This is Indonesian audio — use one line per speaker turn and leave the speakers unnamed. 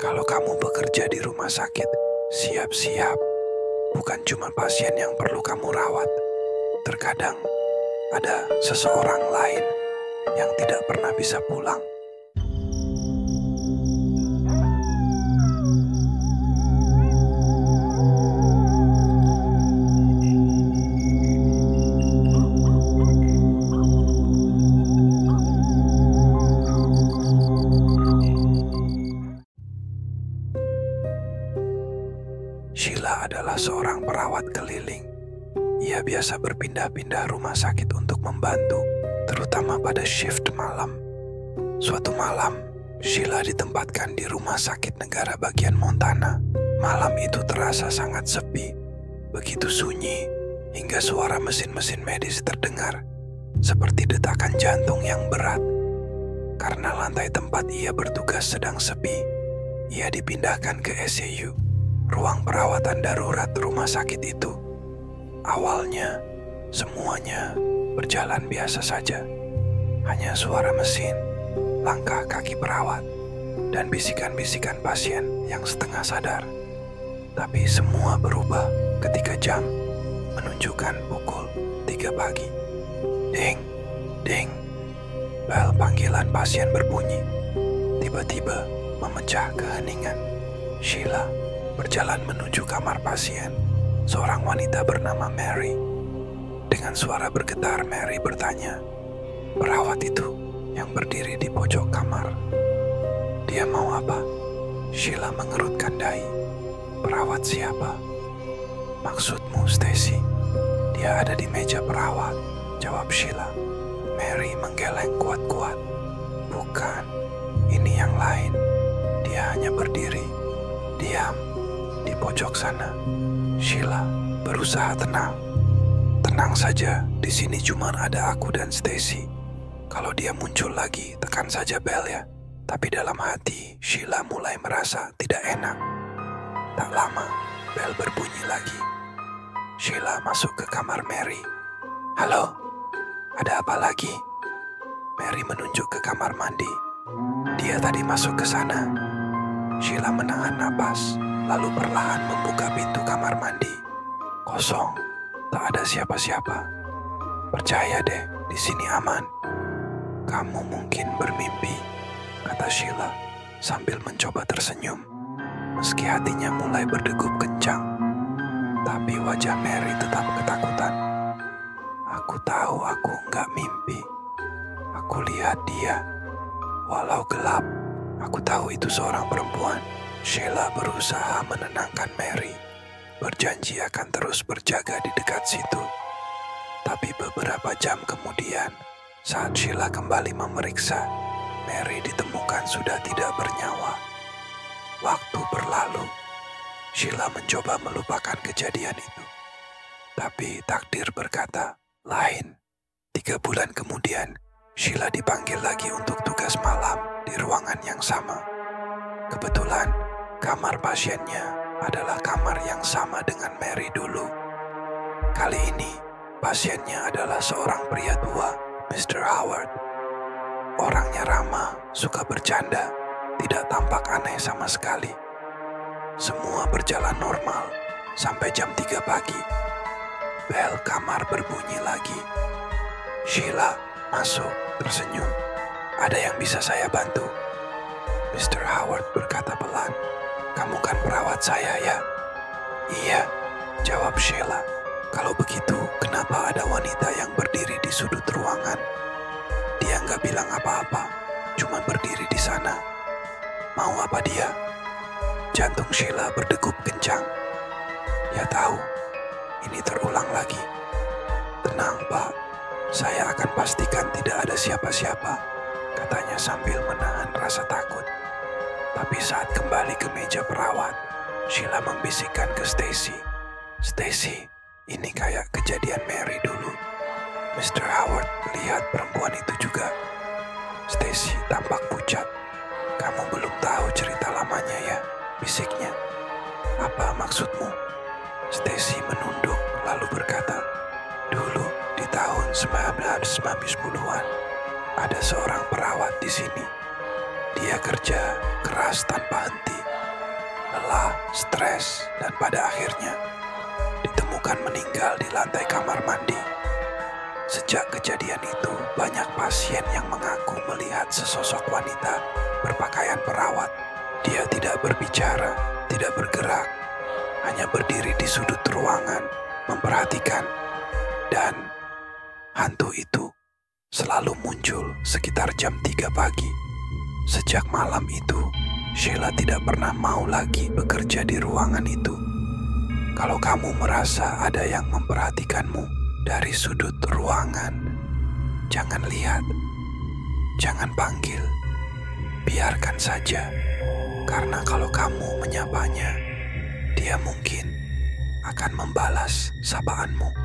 Kalau kamu bekerja di rumah sakit, siap-siap. Bukan cuma pasien yang perlu kamu rawat. Terkadang ada seseorang lain yang tidak pernah bisa pulang. Sheila adalah seorang perawat keliling. Ia biasa berpindah-pindah rumah sakit untuk membantu, terutama pada shift malam. Suatu malam, Sheila ditempatkan di rumah sakit negara bagian Montana. Malam itu terasa sangat sepi, begitu sunyi, hingga suara mesin-mesin medis terdengar, seperti detakan jantung yang berat. Karena lantai tempat ia bertugas sedang sepi, ia dipindahkan ke ICU, ruang perawatan darurat rumah sakit itu. Awalnya, semuanya berjalan biasa saja. Hanya suara mesin, langkah kaki perawat, dan bisikan-bisikan pasien yang setengah sadar. Tapi semua berubah ketika jam menunjukkan pukul 3 pagi. Ding, ding. Bel panggilan pasien berbunyi. Tiba-tiba memecah keheningan. Sheila berjalan menuju kamar pasien, seorang wanita bernama Mary. Dengan suara bergetar, Mary bertanya, "Perawat itu yang berdiri di pojok kamar, dia mau apa?" Sheila mengerutkan dahi. "Perawat siapa?" "Maksudmu, Stacy? Dia ada di meja perawat," jawab Sheila. Mary menggeleng kuat-kuat. "Bukan, ini yang lain. Dia hanya berdiri, diam, di pojok sana." Sheila berusaha tenang. "Tenang saja, di sini cuma ada aku dan Stacy. Kalau dia muncul lagi, tekan saja bel ya." Tapi dalam hati, Sheila mulai merasa tidak enak. Tak lama, bel berbunyi lagi. Sheila masuk ke kamar Mary. "Halo, ada apa lagi?" Mary menunjuk ke kamar mandi. "Dia tadi masuk ke sana." Sheila menahan napas, lalu perlahan membuka pintu kamar mandi. Kosong, tak ada siapa-siapa. "Percaya deh, di sini aman." "Kamu mungkin bermimpi," kata Sheila sambil mencoba tersenyum. Meski hatinya mulai berdegup kencang, tapi wajah Mary tetap ketakutan. "Aku tahu aku nggak mimpi. Aku lihat dia. Walau gelap, aku tahu itu seorang perempuan." Sheila berusaha menenangkan Mary, berjanji akan terus berjaga di dekat situ. Tapi beberapa jam kemudian, saat Sheila kembali memeriksa, Mary ditemukan sudah tidak bernyawa. Waktu berlalu, Sheila mencoba melupakan kejadian itu. Tapi takdir berkata lain. 3 bulan kemudian, Sheila dipanggil lagi untuk tugas malam di ruangan yang sama. Kebetulan, kamar pasiennya adalah kamar yang sama dengan Mary dulu. Kali ini, pasiennya adalah seorang pria tua, Mr. Howard. Orangnya ramah, suka bercanda, tidak tampak aneh sama sekali. Semua berjalan normal sampai jam 3 pagi. Bel kamar berbunyi lagi. Sheila masuk, tersenyum. "Ada yang bisa saya bantu?" Mr. Howard berkata pelan. "Kamu kan perawat saya ya?" "Iya," jawab Sheila. "Kalau begitu, kenapa ada wanita yang berdiri di sudut ruangan?" "Dia nggak bilang apa-apa, cuma berdiri di sana." "Mau apa dia?" Jantung Sheila berdegup kencang. Dia tahu, ini terulang lagi. "Tenang, Pak. Saya akan pastikan tidak ada siapa-siapa," katanya sambil menahan rasa takut. Tapi saat kembali ke meja perawat, Sheila membisikkan ke Stacy. "Stacy, ini kayak kejadian Mary dulu." Mr. Howard melihat perempuan itu juga. Stacy tampak pucat. "Kamu belum tahu cerita lamanya ya?" bisiknya. "Apa maksudmu?" Stacy menunduk lalu berkata, "Dulu di tahun 1990-an, ada seorang perawat di sini. Dia kerja keras tanpa henti. lelah, stres, dan pada akhirnya ditemukan meninggal di lantai kamar mandi. Sejak kejadian itu, banyak pasien yang mengaku melihat sesosok wanita berpakaian perawat. Dia tidak berbicara, tidak bergerak, hanya berdiri di sudut ruangan, memperhatikan. Dan hantu itu selalu muncul sekitar jam 3 pagi. Sejak malam itu, Sheila tidak pernah mau lagi bekerja di ruangan itu. Kalau kamu merasa ada yang memperhatikanmu dari sudut ruangan, jangan lihat, jangan panggil, biarkan saja. Karena kalau kamu menyapanya, dia mungkin akan membalas sapaanmu.